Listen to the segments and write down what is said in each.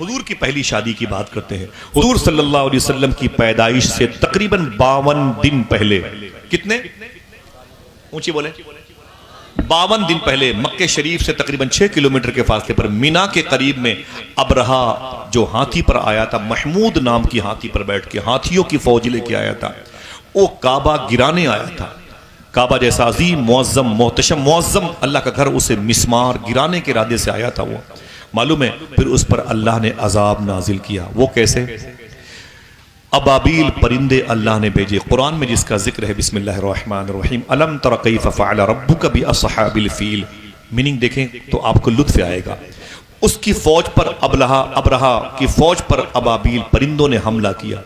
हुजूर की पहली शादी की बात करते हैं। हुजूर सल्लल्लाहु अलैहि वसल्लम की पैदाइश से तकरीबन 52 दिन पहले, कितने ऊंची बोले, 52 दिन पहले मक्के शरीफ से तकरीबन 6 किलोमीटर के फासले पर मीना के करीब में अबरहा जो हाथी पर आया था, महमूद नाम की हाथी पर बैठ के हाथियों की फौज लेके आया था, वो काबा गिराने आया था। काबा जैसा अजीम मुअज्जम मोहतशम मुअज्जम अल्लाह का घर, उसे मिस्मार गिराने के इरादे से आया था वो, मालूम है। फिर उस पर अल्लाह ने अजाब नाजिल किया। वो कैसे? अबाबील परिंदे अल्लाह ने भेजे। कुरान में जिसका जिक्र है बिस्मिल्लाहिर्रहमानिर्रहीम, अलम तरा कैफ फ़अल रब्बुका बि अस्हाबिल फील। मीनिंग देखें तो आपको लुत्फ आएगा। उसकी फौज पर अबरहा की फौज पर अबाबील परिंदों ने हमला किया।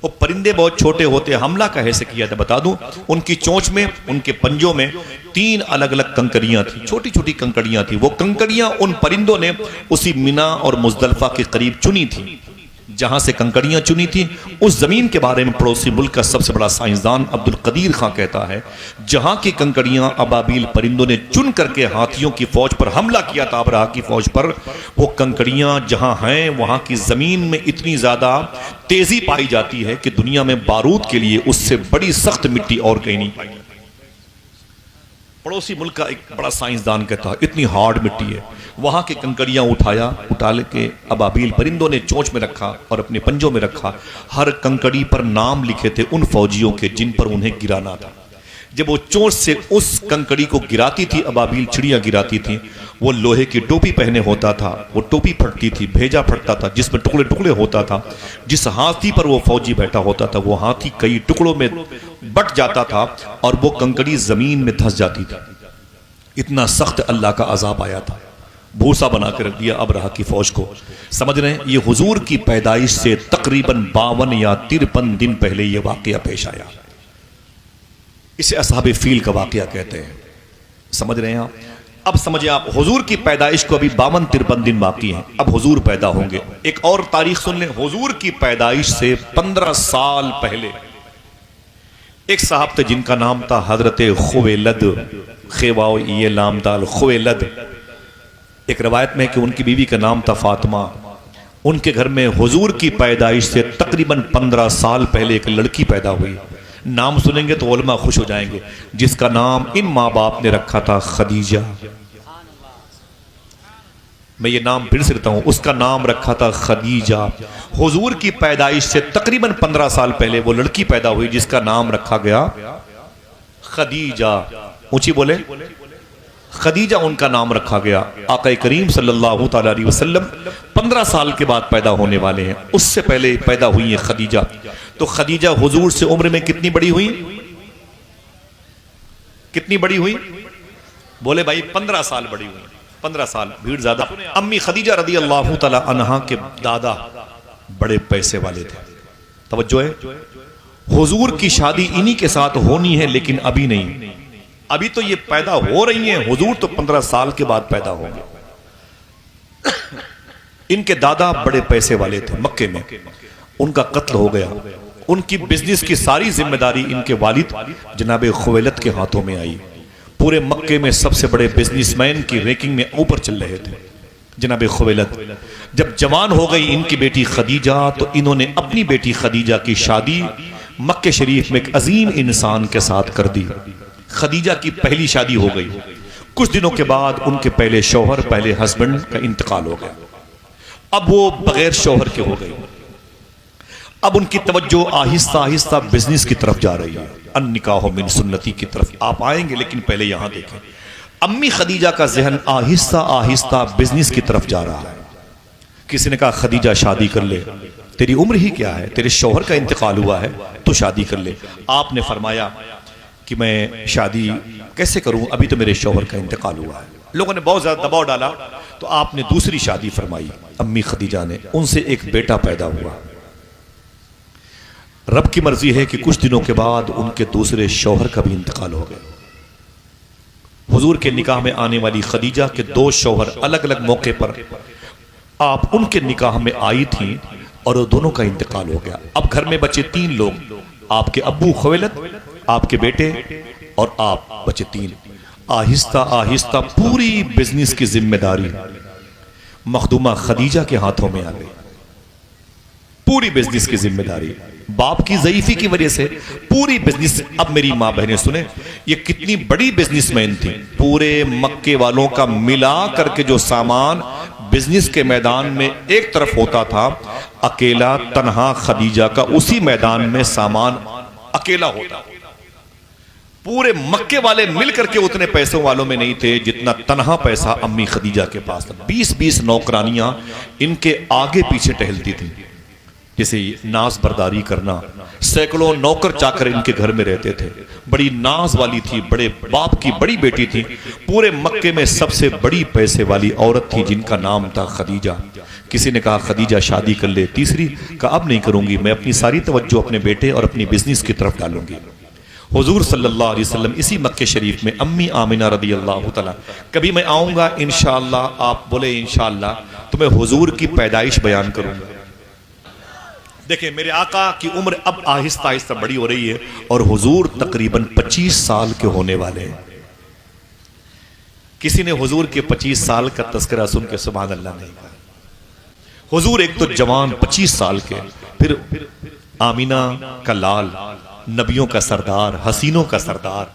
वो परिंदे बहुत छोटे होते, हमला कैसे किया था बता दूं। उनकी चोंच में, उनके पंजों में 3 अलग अलग कंकड़ियां थी, छोटी छोटी कंकड़ियां थी। वो कंकड़ियां उन परिंदों ने उसी मिना और मुजदलफा के करीब चुनी थी। जहां से कंकड़ियां चुनी थी उस जमीन के बारे में पड़ोसी मुल्क का सबसे बड़ा साइंसदान अब्दुल कदीर खां कहता है, जहां की कंकड़ियां अबाबील परिंदों ने चुन करके हाथियों की फौज पर हमला किया था, अबरहा की फौज पर, वो कंकड़ियां जहां हैं वहां की जमीन में इतनी ज्यादा तेजी पाई जाती है कि दुनिया में बारूद के लिए उससे बड़ी सख्त मिट्टी और कहीं नहीं पाई। पड़ोसी मुल्क का एक बड़ा साइंसदान कहता है इतनी हार्ड मिट्टी है। वहां की कंकड़ियां उठा के अबाबील परिंदों ने चोंच में रखा और अपने पंजों में रखा। हर कंकड़ी पर नाम लिखे थे उन फौजियों के जिन पर उन्हें गिराना था। जब वो चोंच से उस कंकड़ी को गिराती थी, अबाबील चिड़ियां गिराती थी, वो लोहे की टोपी पहने होता था, वो टोपी फटती थी, भेजा फटता था जिसमें टुकड़े टुकड़े होता था। जिस हाथी पर वो फौजी बैठा होता था वो हाथी कई टुकड़ों में बट जाता था और वो कंकड़ी जमीन में धंस जाती थी। इतना सख्त अल्लाह का अजाब आया था, भूसा बना के रख दिया अबरहा की फौज को। समझ रहे हैं, ये हुजूर की पैदाइश से तकरीबन 52 या 53 दिन पहले ये वाकया पेश आया। इसे असहाबे फील का वाकया कहते हैं। समझ रहे हैं आप? अब समझिए आप, हुजूर की पैदाइश को अभी 52-53 दिन बाकी हैं, अब हुजूर पैदा होंगे। एक और तारीख सुन लें, हुजूर की पैदाइश से 15 साल पहले एक साहब थे जिनका नाम था हजरत खुवैलद, खेवाओ ये लामदाल खुवैलद। एक रवायत में कि उनकी बीवी का नाम था फातिमा। उनके घर में हुजूर की पैदाइश से तकरीबन 15 साल पहले एक लड़की पैदा हुई। नाम सुनेंगे तो उलमा खुश हो जाएंगे, जिसका नाम इन माँ बाप ने रखा था खदीजा। मैं ये नाम फिर से लेता हूं, उसका नाम रखा था खदीजा। हुजूर की पैदाइश से तकरीबन 15 साल पहले वो लड़की पैदा हुई जिसका नाम रखा गया खदीजा। ऊंची बोले, खदीजा उनका नाम रखा गया। आका करीम सल्लल्लाहु तआला अलैहि वसल्लम 15 साल के बाद पैदा होने वाले हैं, उससे पहले पैदा हुई है खदीजा। तो खदीजा हुजूर से उम्र में कितनी बड़ी हुई? कितनी बड़ी हुई? बोले भाई 15 साल बड़ी हुई। 15 साल, भीड़ ज्यादा। अम्मी खदीजा रदी अल्लाह तआला अन्हा के दादा बड़े पैसे वाले थे। तवज्जो है, हुजूर की शादी इन्हीं के साथ होनी है, लेकिन अभी नहीं। अभी तो ये पैदा हो रही हैं, हुजूर तो 15 साल के बाद पैदा होंगे। इनके दादा बड़े पैसे वाले थे मक्के में, उनका कत्ल हो गया। उनकी बिजनेस की सारी जिम्मेदारी इनके वालिद जनाब खुवैलद के हाथों में आई। पूरे मक्के में सबसे बड़े बिजनेसमैन की रैंकिंग में ऊपर चल रहे थे जनाब खुवैलद। जब जवान हो गई इनकी बेटी खदीजा, तो इन्होंने अपनी बेटी खदीजा की शादी मक्के शरीफ में एक अजीम इंसान के साथ कर दी। खदीजा की पहली शादी हो गई। कुछ दिनों के बाद उनके पहले शौहर, पहले हस्बैंड का इंतकाल हो गया। अब वो बगैर शौहर के हो गई। अब उनकी तवज्जो आहिस्ता आहिस्ता बिजनेस की तरफ जा रही है, अन निकाह मिन सुन्नती की तरफ आप आएंगे, लेकिन पहले यहां देखें। अम्मी खदीजा का जहन आहिस्ता आहिस्ता बिजनेस की तरफ जा रहा है। किसी ने कहा खदीजा शादी कर ले, तेरी उम्र ही क्या है, तेरे शौहर का इंतकाल हुआ है तो शादी कर ले। आपने फरमाया कि मैं शादी कैसे करूं, अभी तो मेरे शौहर का इंतकाल हुआ है। लोगों ने बहुत ज्यादा दबाव डाला तो आपने दूसरी शादी फरमाई। अम्मी खदीजा ने, उनसे एक बेटा पैदा हुआ। रब की मर्जी है कि कुछ दिनों के बाद उनके दूसरे शौहर का भी इंतकाल हो गया। हुजूर के निकाह में आने वाली खदीजा के 2 शौहर अलग अलग मौके पर आप उनके निकाह में आई थी और वो दोनों का इंतकाल हो गया। अब घर में बचे 3 लोग, आपके अब्बू खुवैलद, आपके बेटे और आप बचे 3। आहिस्ता आहिस्ता पूरी बिजनेस की जिम्मेदारी मखदूमा खदीजा के हाथों में आ गई। पूरी बिजनेस की जिम्मेदारी बाप की ज़ईफी की वजह से पूरी बिजनेस। अब मेरी मां बहनें सुने, ये कितनी बड़ी बिजनेसमैन थी। पूरे मक्के वालों का मिला करके जो सामान बिजनेस के मैदान में एक तरफ होता था, अकेला तन्हा खदीजा का उसी मैदान में सामान अकेला होता। पूरे मक्के वाले मिलकर के उतने पैसों वालों में नहीं थे जितना तन्हा पैसा अम्मी खदीजा के पास था। 20-20 नौकरानियां इनके आगे पीछे टहलती थी, जैसे नाज बर्दारी करना। सैकड़ों नौकर चाकर इनके घर में रहते थे। बड़ी नाज वाली थी, बड़े बाप की बड़ी बेटी थी। पूरे मक्के में सबसे बड़ी पैसे वाली औरत थी जिनका नाम था खदीजा। किसी ने कहा खदीजा शादी कर ले, तीसरी कहा अब नहीं करूंगी, मैं अपनी सारी तवज्जो अपने बेटे और अपनी बिजनेस की तरफ डालूंगी। हुजूर सल्लल्लाहु अलैहि वसल्लम इसी मक्के शरीफ में अम्मी आमिना रदी अल्लाह तआला, कभी मैं आऊंगा इंशाअल्लाह, आप बोले इंशाअल्लाह, तो मैं हुजूर की पैदाइश बयान करूंगा। देखिए मेरे आका की उम्र अब आहिस्ता आहिस्ता बड़ी हो रही है और हुजूर तकरीबन 25 साल के होने वाले हैं। किसी ने हुजूर के 25 साल का तस्करा सुन के सुभान अल्लाह नहीं कहा। हुजूर एक तो जवान 25 साल के, फिर आमीना का लाल, नबियों का सरदार, हसीनों का सरदार।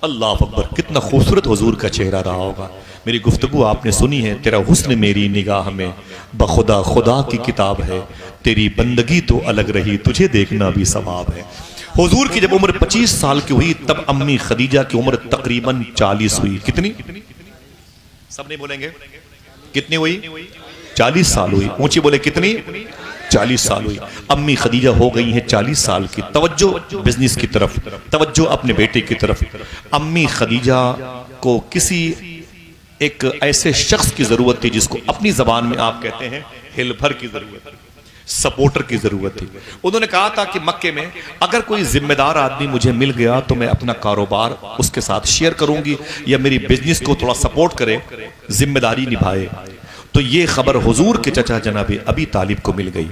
अल्लाह अकबर, कितना खूबसूरत हुजूर का चेहरा रहा होगा। मेरी गुफ्तगू आपने सुनी है, तेरा हुस्न मेरी निगाह में बखुदा खुदा की किताब है, तेरी बंदगी तो अलग रही, तुझे देखना भी सवाब है। हुजूर की जब उम्र 25 साल की हुई तब अम्मी खदीजा की उम्र तकरीबन 40 हुई। कितनी? सब नहीं बोलेंगे कितनी हुई? 40 साल हुई। ऊंची बोले कितनी? 40 साल हुई। अम्मी खदीजा हो गई हैं 40 साल की। तवज्जो बिजनेस की तरफ, तवज्जो अपने बेटे की तरफ। अम्मी खदीजा को किसी एक ऐसे शख्स की जरूरत थी जिसको अपनी जबान में आप कहते हैं हिलभर की जरूरत, सपोर्टर की जरूरत थी। उन्होंने कहा था कि मक्के में अगर कोई जिम्मेदार आदमी मुझे मिल गया तो मैं अपना कारोबार उसके साथ शेयर करूंगी या मेरी बिजनेस को थोड़ा सपोर्ट करे, जिम्मेदारी निभाए। तो ये खबर हुजूर के चचा जनाब अबी तालिब को मिल गई।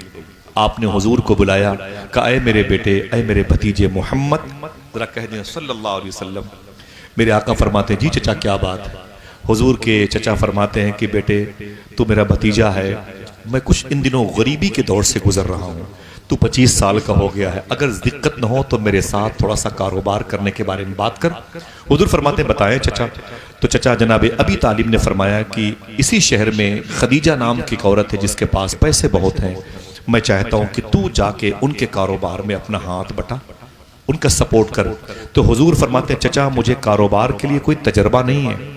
आपने हुजूर को बुलाया, कहा ऐ मेरे बेटे, ऐ मेरे भतीजे मोहम्मद, जरा कह दें सल्लल्लाहु अलैहि वसल्लम। मेरे आका फरमाते हैं जी चचा क्या बात है? हुजूर के चचा फरमाते हैं कि बेटे तू मेरा भतीजा है, मैं कुछ इन दिनों गरीबी के दौर से गुजर रहा हूँ, तू 25 साल का हो गया है, अगर दिक्कत न हो तो मेरे साथ थोड़ा सा कारोबार करने के बारे में बात कर। हुजूर फरमाते हैं बताएं चचा। तो चचा जनाब अबी तालिब ने फरमाया कि इसी शहर में खदीजा नाम की एक औरत है जिसके पास पैसे बहुत हैं, मैं चाहता हूँ कि तू जाके उनके कारोबार में अपना हाथ बटा, उनका सपोर्ट कर। तो हुजूर फरमाते हैं चचा मुझे कारोबार के लिए कोई तजर्बा नहीं है,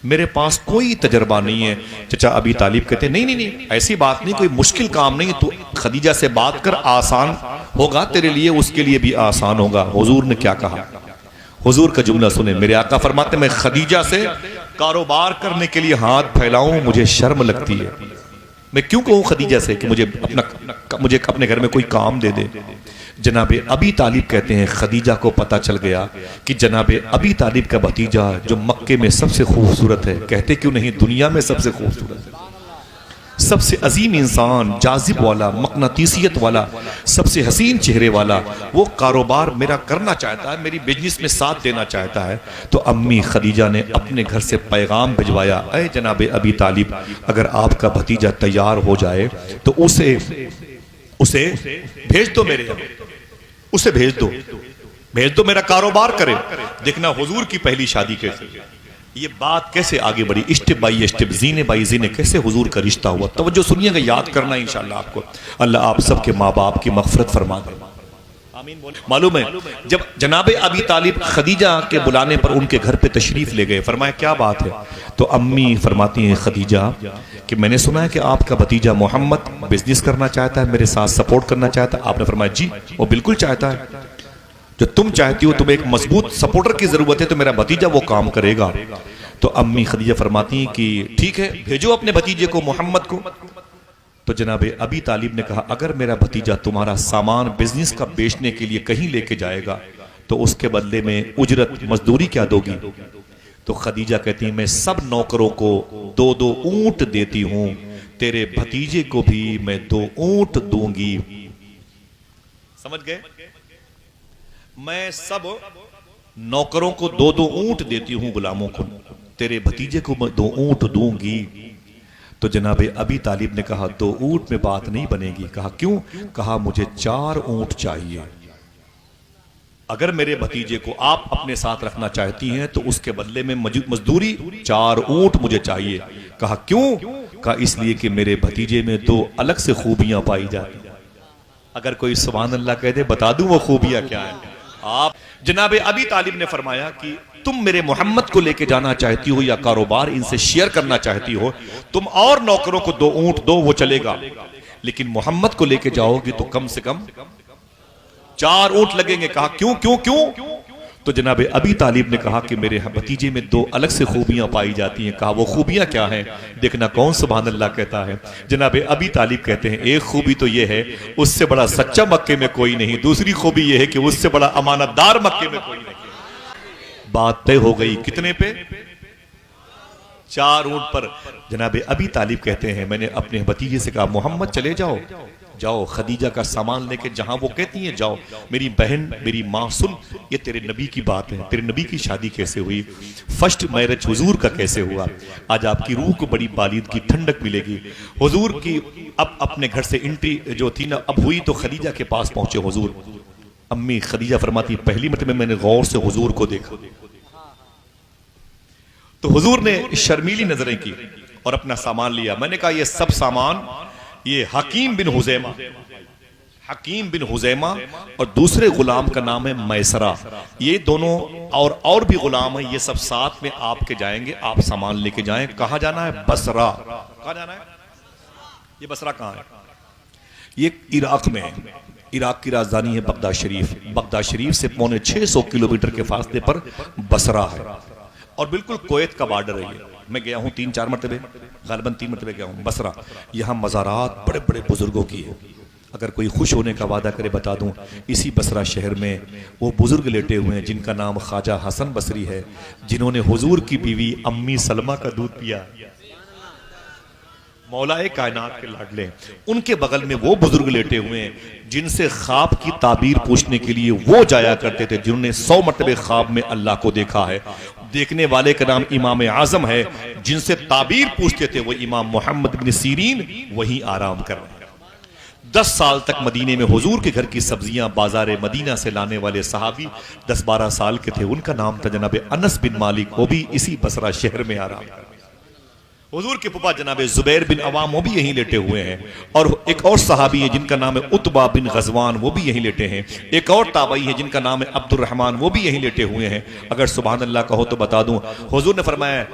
मेरे पास कोई तजर्बा नहीं है। चचा अबी तालिब कहते हैं नहीं, ऐसी बात नहीं, कोई मुश्किल काम नहीं, तू खदीजा से बात कर, आसान होगा तेरे लिए, उसके लिए भी आसान होगा। हुजूर ने क्या कहा? हुजूर का जुमला सुने। मेरे आका फरमाते मैं खदीजा से कारोबार करने के लिए हाथ फैलाऊं मुझे शर्म लगती है। मैं क्यों कहूं खदीजा से कि मुझे अपने घर में कोई काम दे दे। जनाब अबी तालिब कहते हैं खदीजा को पता चल गया कि जनाब अबी तालिब का भतीजा जो मक्के में सबसे खूबसूरत है, कहते क्यों नहीं दुनिया में सबसे खूबसूरत है, सबसे अजीम इंसान, जाजिब वाला, मकनातीसियत वाला, सबसे हसीन चेहरे वाला, वो कारोबार मेरा करना चाहता है, मेरी बिजनेस में साथ देना चाहता है। तो अम्मी खदीजा ने अपने घर से पैगाम भिजवाया, ऐ जनाब अबी तालिब अगर आपका भतीजा तैयार हो जाए तो उसे भेज दो, मेरे उसे भेज दो, मेरा कारोबार करे। देखना हुजूर की पहली शादी कैसे, ये बात कैसे आगे बढ़ी, स्टेप बाई स्टेप, जीने बाई जीने कैसे हुजूर का रिश्ता हुआ। तवज्जो सुनिएगा, याद करना इंशाअल्लाह आपको। अल्लाह आप सबके माँ बाप की मग़फ़िरत फरमा दे। मालूम है जब जनाब अबी तालिब खदीजा के बुलाने पर उनके घर पे तशरीफ ले गए, फरमाया क्या बात है? तो अम्मी फरमाती हैं खदीजा कि मैंने सुना है कि आपका भतीजा मोहम्मद बिजनेस करना चाहता है, मेरे साथ सपोर्ट करना चाहता है। आपने फरमाया जी वो बिल्कुल चाहता है, जो तुम चाहती हो, तुम्हें एक मजबूत सपोर्टर की जरूरत है, तो मेरा भतीजा वो काम करेगा। तो अम्मी खदीजा फरमाती हैं कि ठीक है भेजो अपने भतीजे को, मोहम्मद को। तो जनाब अबी तालिब ने कहा अगर मेरा भतीजा तुम्हारा सामान बिजनेस का बेचने के लिए कहीं लेके जाएगा तो उसके बदले में उजरत मजदूरी क्या दोगी? तो खदीजा कहती है मैं सब नौकरों को 2-2 ऊंट देती हूं, तेरे भतीजे को भी मैं 2 ऊंट दूंगी। समझ गए? मैं सब नौकरों को 2-2 ऊंट देती हूं, गुलामों को, तेरे भतीजे को मैं 2 ऊंट दूंगी। तो जनाब अबी तालिब ने कहा 2 ऊंट में बात नहीं बनेगी। कहा क्यों? कहा मुझे 4 ऊंट चाहिए। अगर मेरे भतीजे को आप अपने साथ रखना चाहती हैं तो उसके बदले में मजदूरी 4 ऊंट मुझे चाहिए। कहा क्यों? कहा इसलिए कि मेरे भतीजे में 2 अलग से खूबियां पाई जाती हैं। अगर कोई सुभान अल्लाह कह दे, बता दूं वो खूबियां क्या है। आप जनाब अबी तालिब ने फरमाया कि तुम मेरे मोहम्मद को लेके जाना चाहती हो या कारोबार इनसे शेयर करना चाहती हो, तुम और नौकरों को 2 ऊंट दो, वो चलेगा, लेकिन मोहम्मद को लेके जाओगी तो कम से कम 4 ऊंट लगेंगे। कहा क्यों क्यों क्यों? तो जनाब अबी तालिब ने कहा कि मेरे भतीजे में 2 अलग से खूबियां पाई जाती हैं। कहा वो खूबियां क्या हैं? देखना कौन सुभान अल्लाह कहता है। जनाब अबी तालिब कहते हैं एक खूबी तो ये है उससे बड़ा सच्चा मक्के में कोई नहीं, दूसरी खूबी ये है कि उससे बड़ा अमानतदार मक्के में कोई नहीं। बात तय हो गई कितने पे? 4 ऊंट पर। जनाब अबी तालिब कहते हैं मैंने अपने भतीजे से कहा मोहम्मद चले जाओ, जाओ खदीजा का सामान लेके जहां वो कहती हैं जाओ। मेरी बहन मेरी माँ सुन, ये तेरे नबी की बात है, तेरे नबी की शादी कैसे हुई, फर्स्ट मैरिज हुजूर का कैसे हुआ। आज आपकी रूह को बड़ी बालिदगी ठंडक मिलेगी। हुजूर की अब अपने घर से एंट्री जो थी ना अब हुई तो खदीजा के पास पहुंचे हुजूर। अम्मी खदीजा फरमाती पहली मरतबा मैंने गौर से हुजूर को देखा तो हुजूर ने शर्मीली नजरें की और अपना सामान लिया। मैंने कहा ये सब सामान ये हकीम बिन हुजैमा, हकीम बिन हुजैमा और दूसरे गुलाम का नाम है मैसरा, ये दोनों और भी गुलाम है, ये सब साथ में आपके जाएंगे, आप सामान लेके जाएं। कहां जाना है? बसरा। कहां जाना है? ये बसरा कहां है? ये इराक में है। इराक की राजधानी है बगदाद शरीफ। बगदाद शरीफ से 650 किलोमीटर के फासले पर बसरा है और बिल्कुल कुवैत का बॉर्डर है। ये मैं गया हूं 3-4 मरतबे, गालिबन 3 मरतबे गया हूं बसरा। यहां मज़ारात बड़े बड़े बुजुर्गों की है। अगर कोई खुश होने का वादा करे बता दूं, इसी बसरा शहर में वो बुजुर्ग लेटे हुए हैं जिनका नाम ख्वाजा हसन बसरी है, जिन्होंने हुजूर की बीवी अम्मी सलमा का दूध पिया। मौलाए कायनात के लाडले, उनके बगल में वो बुजुर्ग लेटे हुए हैं जिनसे ख्वाब की ताबीर पूछने के लिए वो जाया करते थे, जिन्होंने 100 मरतबे ख्वाब में अल्लाह को देखा है। देखने वाले का नाम इमाम आजम है, जिनसे ताबीर पूछते थे वो इमाम मोहम्मद बिन सीरीन, वहीं आराम कर रहे हैं। 10 साल तक मदीने में हुजूर के घर की सब्जियां बाजार मदीना से लाने वाले सहाबी 10-12 साल के थे, उनका नाम था जनाब अनस बिन मालिक, वो भी इसी बसरा शहर में आराम कर रहे हैं। हुजूर के पुपा जनाब जुबैर बिन अवाम वो भी यहीं लेटे हुए हैं और एक और सहाबी है जिनका नाम है उतबा बिन गजवान, वो भी यहीं लेटे हैं। एक और ताबई है जिनका नाम है अब्दुल रहमान, वो भी यहीं लेटे हुए हैं। अगर सुभान अल्लाह कहो तो बता दूं, हुजूर ने फरमाया,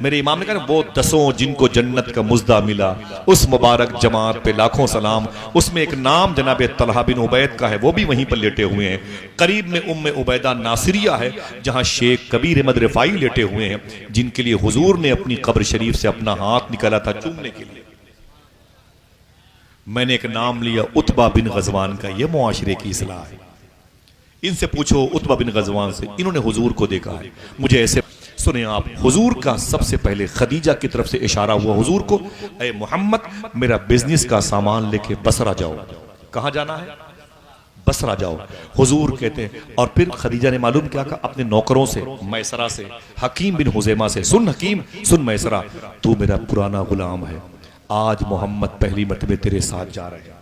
मेरे इमाम ने कहा वो 10 जिनको जन्नत का मुजदा मिला, उस मुबारक जमात पे लाखों सलाम। उसमें एक नाम जनाब तलहा बिन उबैद का है, वो भी वहीं पर लेटे हुए हैं। करीब में उम्मे उबैदा नासिरिया है जहां शेख कबीर अहमद रिफाई लेटे हुए हैं, जिनके लिए हुजूर ने अपनी कब्र शरीफ से अपना हाथ निकाला था चूमने के लिए। मैंने एक नाम लिया उतबा बिन गजवान का, यह मुआशरे की इस्लाह है। इनसे पूछो उतबा बिन गजवान से, इन्होंने हुजूर को देखा है। मुझे ऐसे सुने आप, हुजूर का सबसे पहले खदीजा की तरफ से इशारा हुआ हुजूर को, ए मोहम्मद मेरा बिजनेस का सामान लेके बसरा जाओ। कहां जाना है? बसरा जाओ। हुजूर कहते हैं और फिर खदीजा ने मालूम क्या कहा अपने नौकरों से, मैसरा से, हकीम बिन हुजैमा से, सुन हकीम सुन मैसरा, तू मेरा पुराना गुलाम है, आज मोहम्मद पहली मरतबे तेरे साथ जा रहे हैं।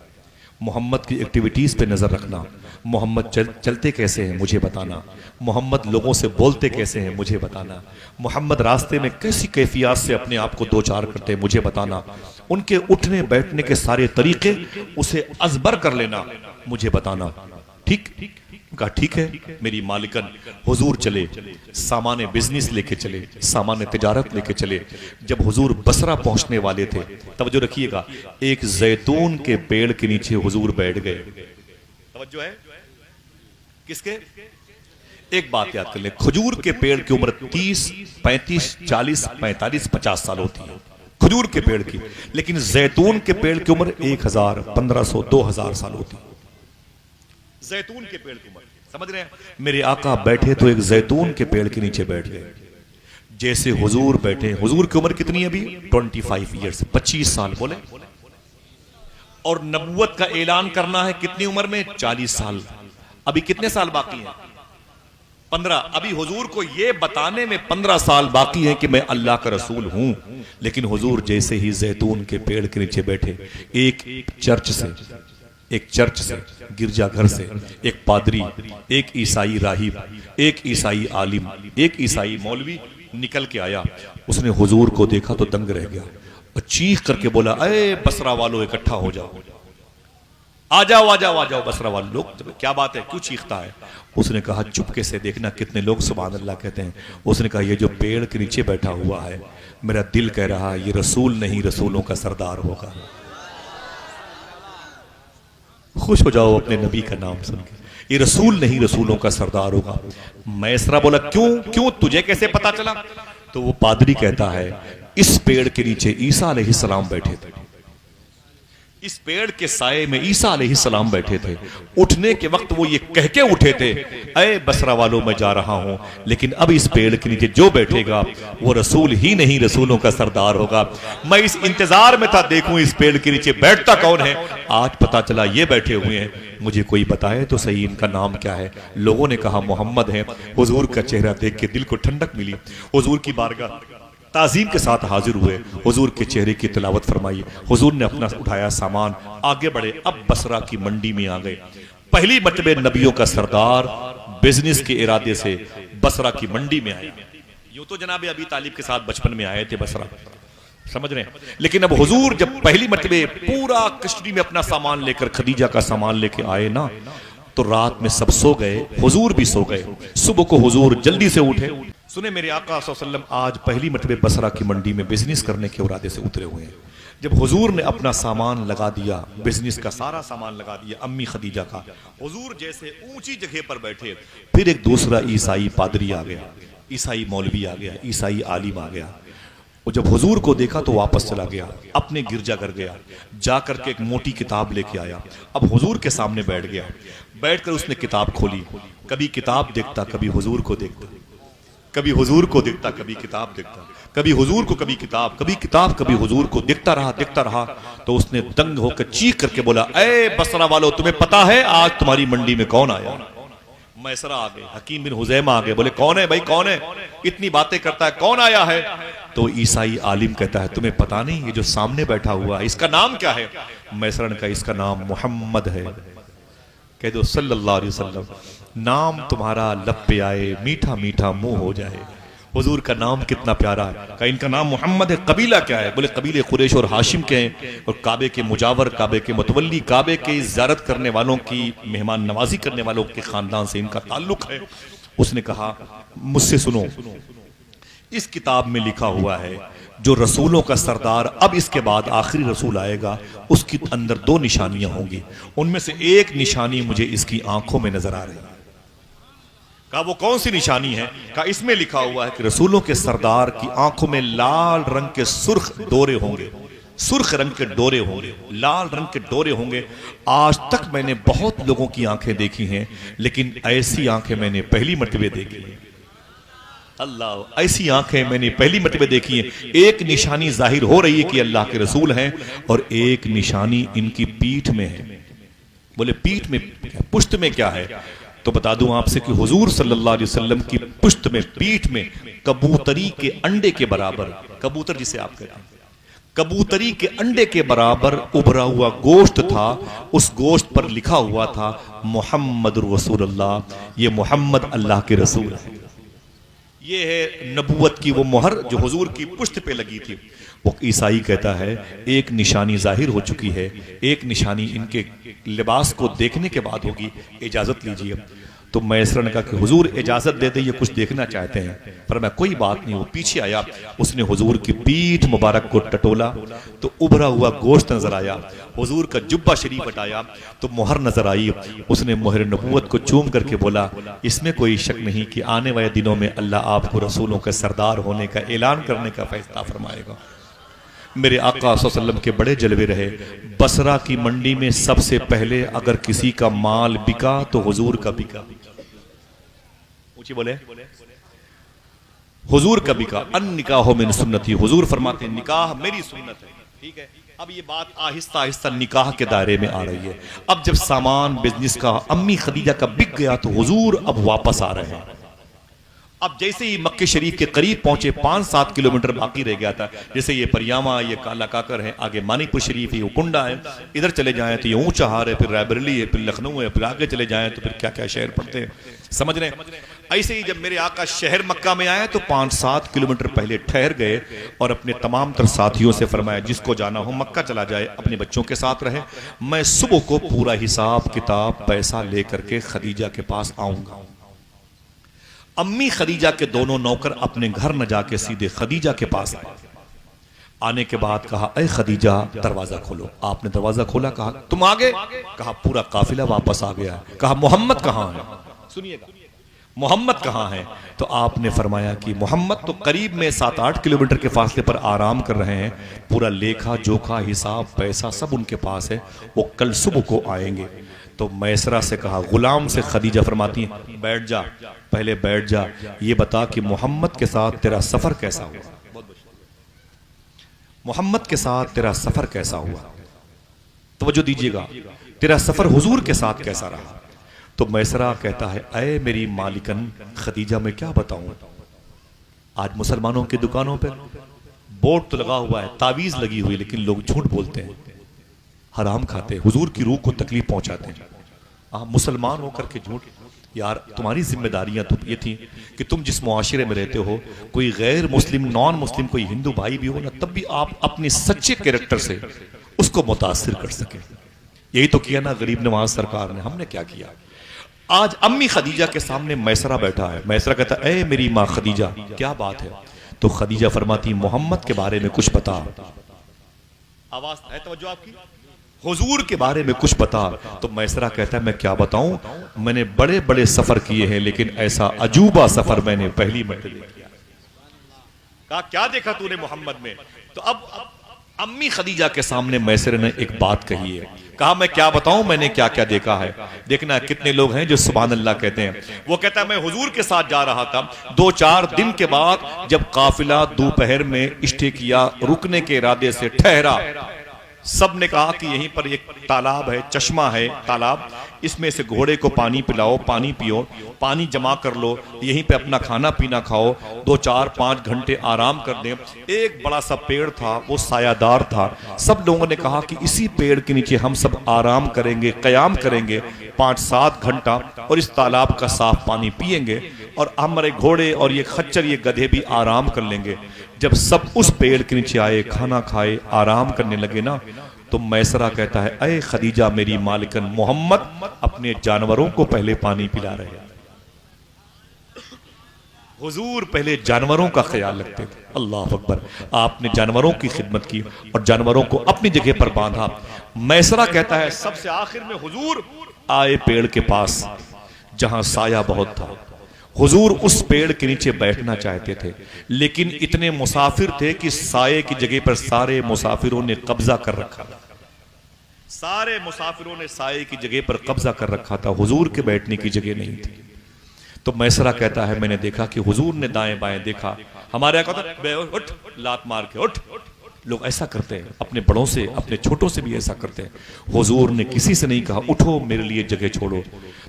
मोहम्मद की एक्टिविटीज पे नजर रखना, मोहम्मद चलते कैसे हैं मुझे बताना, मोहम्मद लोगों से बोलते कैसे हैं मुझे बताना, मोहम्मद रास्ते में कैसी कैफियत से अपने आप को 2-4 करते हैं मुझे बताना, उनके उठने बैठने के सारे तरीके उसे अजबर कर लेना मुझे बताना। ठीक? कहा ठीक है मेरी मालिकन। हुजूर चले, सामान्य बिजनेस लेके चले, सामान्य तिजारत लेके चले। जब हुजूर बसरा पहुंचने वाले थे, तवज्जो रखिएगा, एक जैतून के पेड़ के नीचे हुजूर बैठ गए। तवज्जो है किसके? एक बात याद कर ले, खजूर के पेड़ की उम्र 30, 35, 40, 45, 50 साल होती है खजूर के पेड़ की, लेकिन जैतून के पेड़ की उम्र 1000, 1500, 2000 साल होती है। जैतून के पेड़ की उम्र, समझ रहे हैं? मेरे आका बैठे तो एक जैतून के पेड़ के नीचे बैठ गए। जैसे हुजूर बैठे, हुजूर की उम्र कितनी है अभी? 25 ईयर्स, 25 साल बोले। और नबुवत का ऐलान करना है कितनी उम्र में? 40 साल। अभी कितने साल बाकी हैं? 15। अभी हुजूर को ये बताने में 15 साल बाकी है कि मैं अल्लाह का रसूल हूं, लेकिन हुजूर जैसे ही जैतून के पेड़ के नीचे बैठे, एक चर्च से गिरजाघर से एक पादरी, एक ईसाई राहिब, एक ईसाई आलिम, एक ईसाई मौलवी निकल के आया। उसने हुजूर को देखा तो दंग रह गया और चीख करके बोला, अरे बसरा वालों इकट्ठा हो जाओ, आ जाओ आ जाओ आ जाओ बसरा वाले लोग, क्या बात है, क्यों चीखता है? उसने कहा चुपके से देखना कितने लोग सुभान अल्लाह कहते हैं। उसने कहा ये जो पेड़ के नीचे बैठा हुआ है, मेरा दिल कह रहा है ये रसूल नहीं रसूलों का सरदार होगा। खुश हो जाओ अपने नबी का नाम सुन के, ये रसूल नहीं रसूलों का सरदार होगा। मैसरा बोला क्यों तुझे कैसे पता चला? तो वो पादरी कहता है इस पेड़ के नीचे ईसा अलैहिस्सलाम बैठे थे, इस पेड़ के साये में ईसा अलैहिस्सलाम बैठे थे। उठने के वक्त वो ये कह के उठे थे, अरे बसरा वालों मैं जा रहा हूं, लेकिन अब इस पेड़ के नीचे जो बैठेगा वो रसूल ही नहीं रसूलों का सरदार होगा। मैं इस इंतजार में था देखूं इस पेड़ के नीचे बैठता कौन है। आज पता चला ये बैठे हुए हैं, मुझे कोई बताए तो सही इनका नाम क्या है। लोगों ने कहा मोहम्मद है। हुजूर का चेहरा देख के दिल को ठंडक मिली। हुजूर की बारगाह ताजीम के साथ हाजिर हुए, हुजूर के चेहरे की तिलावत फरमाई। हुजूर ने अपना उठाया सामान, आगे बढ़े। अब बसरा की मंडी में आ गए। पहली मर्तबे नबियों का सरदार बिजनेस के इरादे से बसरा की मंडी में आया। यूं तो जनाब अबी तालिब के साथ बचपन में आए थे बसरा, समझ रहे हैं, लेकिन अब हुजूर जब पहली मर्तबे पूरा कस्टडी में अपना सामान लेकर, खदीजा का सामान लेके आए ना, तो रात में सब सो गए, हुजूर भी सो गए। सुबह को हुजूर जल्दी से उठे। सुने मेरे आका सल्लल्लाहु अलैहि वसल्लम आज पहली मर्तबे बसरा की मंडी में बिजनेस करने के इरादे से उतरे हुए हैं। जब हुजूर ने अपना सामान लगा दिया, बिजनेस का सारा सामान लगा दिया, अम्मी खदीजा का, हुजूर जैसे ऊंची जगह पर बैठे, फिर एक दूसरा ईसाई पादरी आ गया, ईसाई मौलवी आ गया, ईसाई आलिम आ गया। वो जब हुजूर को देखा तो वापस चला गया, अपने गिरजाघर गया, जाकर के एक मोटी किताब लेके आया। अब हुजूर के सामने बैठ गया। बैठकर उसने किताब खोली, कभी किताब देखता, कभी हुजूर को देखता, कभी हुजूर को देखता, कभी किताब देखता, कभी हुजूर को, कभी किताब, कभी किताब, कभी हुजूर को देखता रहा। तो उसने दंग होकर चीख करके बोला, ए बसरा वालों, तुम्हें पता है आज तुम्हारी मंडी में कौन आया? मैसरा आ गए, हकीम बिन हुजैमा आ गए। बोले कौन है भाई, कौन है, इतनी बातें करता है, कौन आया है? तो ईसाई आलिम कहता है तुम्हें पता नहीं ये जो सामने बैठा हुआ है इसका नाम क्या है? मैसरा ने कहा इसका नाम मोहम्मद है। कह दो सल्लल्लाहु अलैहि वसल्लम, नाम तुम्हारा लब पे आए, मीठा मीठा मुंह हो जाए। हुजूर का नाम कितना प्यारा है। कहा इनका नाम मोहम्मद है, कबीला क्या है? बोले कबीले कुरैश और हाशिम के हैं, और काबे के मुजावर, काबे के मुतवल्ली, काबे के ज़ियारत करने वालों की, मेहमान नवाजी करने वालों के खानदान से इनका ताल्लुक है। उसने कहा मुझसे सुनो, इस किताब में लिखा हुआ है जो रसूलों का सरदार, अब इसके बाद आखिरी रसूल आएगा, उसके अंदर दो निशानियां होंगी, उनमें से एक निशानी मुझे इसकी आंखों में नजर आ रही है। कहा वो कौन सी निशानी है? कहा इसमें लिखा हुआ है कि रसूलों के सरदार की आंखों में लाल रंग के सुर्ख डोरे होंगे, सुर्ख रंग के डोरे होंगे, लाल रंग के डोरे होंगे। आज तक मैंने बहुत लोगों की आंखें देखी हैं, लेकिन ऐसी आंखें मैंने पहली मर्तबे देखी है। अल्लाह, ऐसी आंखें मैंने पहली मर्तबे देखी है। एक निशानी जाहिर हो रही है कि अल्लाह के रसूल हैं, और एक निशानी इनकी पीठ में है। बोले पीठ में, पुश्त में क्या है? तो बता दूं आपसे कि हुजूर सल्लल्लाहु अलैहि वसल्लम की पुश्त में, पीठ में कबूतरी के अंडे के बराबर, कबूतर जिसे आप कहते हैं, कबूतरी के अंडे के बराबर उभरा हुआ गोश्त था। उस गोश्त पर लिखा हुआ था मोहम्मद रसूलुल्लाह, ये मोहम्मद अल्लाह के रसूल है। ये है नबूवत की वो मोहर जो हुजूर की पुश्त पे लगी थी। वो ईसाई कहता है एक निशानी जाहिर हो चुकी है, एक निशानी इनके लिबास को देखने के बाद होगी, इजाजत लीजिए। तो मैसरा ने कहा कि हुजूर इजाजत दे दे, ये कुछ देखना चाहते हैं। पर मैं कोई बात नहीं। वो पीछे आया, उसने हुजूर की पीठ मुबारक को टटोला तो उभरा हुआ गोश्त नजर आया। हुजूर का जुब्बा शरीफ हटाया तो मोहर नजर आई। उसने मोहर नबूवत को चूम करके बोला इसमें कोई शक नहीं कि आने वाले दिनों में अल्लाह आपको रसूलों के सरदार होने का ऐलान करने का फैसला फरमाएगा। मेरे आका सल्लल्लाहु अलैहि वसल्लम के बड़े जलवे रहे। बसरा की मंडी में सबसे पहले अगर किसी का माल बिका तो हुजूर का बिका। ऊंची बोले, हुजूर का बिका। अन निकाह मिन सुन्नती, हुजूर फरमाते हैं निकाह मेरी सुन्नत है। ठीक है, अब ये बात आहिस्ता आहिस्ता निकाह के दायरे में आ रही है। अब जब सामान बिजनेस का अम्मी खदीजा का बिक गया तो हुजूर अब वापस आ रहे हैं। अब जैसे ही मक्के शरीफ के करीब पहुंचे, 5-7 किलोमीटर बाकी रह गया था। जैसे ये परियामा, ये काला काकर है, आगे मानिकपुर शरीफ है, ये कुंडा है, इधर चले जाएं तो ये ऊंचा हार है, फिर रायबरेली है, फिर लखनऊ है, फिर आगे चले जाएं तो फिर क्या क्या शहर पड़ते हैं, समझ रहे हैं। ऐसे ही जब मेरे आका शहर मक्का में आए तो 5-7 किलोमीटर पहले ठहर गए और अपने तमाम तर साथियों से फरमाया जिसको जाना हो मक्का चला जाए, अपने बच्चों के साथ रहे, मैं सुबह को पूरा हिसाब किताब पैसा लेकर के खदीजा के पास आऊंगा। अम्मी खदीजा के दोनों नौकर अपने घर न जाके सीधे खदीजा के पास आए। आने के बाद कहा, ऐ खदीजा दरवाजा खोलो। आपने दरवाजा खोला, कहा तुम आ गए? कहा पूरा काफिला वापस आ गया। कहा मोहम्मद कहां है? सुनिएगा, मोहम्मद कहां है? तो आपने फरमाया कि मोहम्मद तो करीब में 7-8 किलोमीटर के फासले पर आराम कर रहे हैं, पूरा लेखा जोखा हिसाब पैसा सब उनके पास है, वो कल सुबह को आएंगे। तो मैसरा से कहा, गुलाम से खदीजा फरमाती है, बैठ जा, पहले बैठ जा, ये बता कि मोहम्मद के साथ तेरा सफर कैसा हुआ? मोहम्मद के साथ तेरा सफर कैसा हुआ? तवज्जो दीजिएगा, तेरा सफर हुजूर के साथ कैसा रहा? तो मैसरा कहता है, ऐ मेरी मालिकन खदीजा, मैं क्या बताऊं, आज मुसलमानों की दुकानों पर बोर्ड तो लगा हुआ है, तावीज लगी हुई, लेकिन लोग झूठ बोलते हैं, हराम खाते, हुजूर की रूह को तकलीफ पहुंचाते हैं। आप मुसलमान होकर के झूठ, यार तुम्हारी जिम्मेदारियां तो ये थी कि तुम जिस मुआशरे में रहते हो, कोई गैर मुस्लिम, नॉन मुस्लिम, कोई हिंदू भाई भी हो ना, तब भी आप अपने सच्चे कैरेक्टर से उसको मुतासिर कर सके। यही तो किया ना गरीब नवाज सरकार ने। हमने क्या किया? आज अम्मी खदीजा के सामने मैसरा बैठा है। मैसरा कहता है, ए मेरी माँ खदीजा, क्या बात है? तो खदीजा फरमाती, मोहम्मद के बारे में कुछ बता। आवाज है तवज्जो आपकी? हुजूर के बारे में कुछ बता। तो मैसरा कहता है, मैं क्या बताऊं, मैंने बड़े बड़े सफर किए हैं, लेकिन ऐसा अजूबा सफर मैंने पहली मरतबा किया। कहा क्या देखा तूने मोहम्मद में? तो अब अम्मी खदीजा के सामने मैसरे ने एक बात कही है। कहा मैं क्या बताऊं, मैंने क्या क्या देखा है। देखना कितने लोग हैं जो सुभान अल्लाह कहते हैं। वो कहता है, मैं हुजूर के साथ जा रहा था, 2-4 दिन के बाद जब काफिला दोपहर में स्टे किया, रुकने के इरादे से ठहरा, सब ने कहा कि यहीं पर एक तालाब है, चश्मा है तालाब, इसमें से घोड़े को पानी पिलाओ, पानी पियो, पानी जमा कर लो, यहीं पे अपना खाना पीना खाओ, 2-4-5 घंटे आराम कर दें। एक बड़ा सा पेड़ था, वो सायादार था। सब लोगों ने कहा कि इसी पेड़ के नीचे हम सब आराम करेंगे, कयाम करेंगे 5-7 घंटा, और इस तालाब का साफ पानी पिएंगे, और हमारे घोड़े और ये खच्चर, ये गधे भी आराम कर लेंगे। जब सब उस पेड़ के नीचे आए, खाना खाए, आराम करने लगे ना, तो मैसरा कहता है, ऐ खदीजा मेरी मालिकन, मोहम्मद अपने जानवरों को पहले पानी पिला रहे हैं। हुजूर पहले जानवरों का ख्याल रखते थे। अल्लाह अकबर। आपने जानवरों की खिदमत की और जानवरों को अपनी जगह पर बांधा। मैसरा कहता है, सबसे आखिर में हुजूर आए पेड़ के पास जहां साया बहुत था। हुजूर उस पेड़ के नीचे बैठना चाहते थे, लेकिन इतने मुसाफिर थे कि साये की जगह पर सारे मुसाफिरों ने कब्जा कर रखा था। सारे मुसाफिरों ने साये की जगह पर कब्जा कर रखा था, हुजूर के बैठने की जगह नहीं थी। तो मैसरा कहता है, मैंने देखा कि हुजूर ने दाएं बाएं देखा, हमारे आका उठ, लात मार के उठ। लोग ऐसा करते हैं, अपने बड़ों से, अपने छोटों से भी ऐसा करते हैं। हुजूर ने किसी से नहीं कहा उठो मेरे लिए जगह छोड़ो।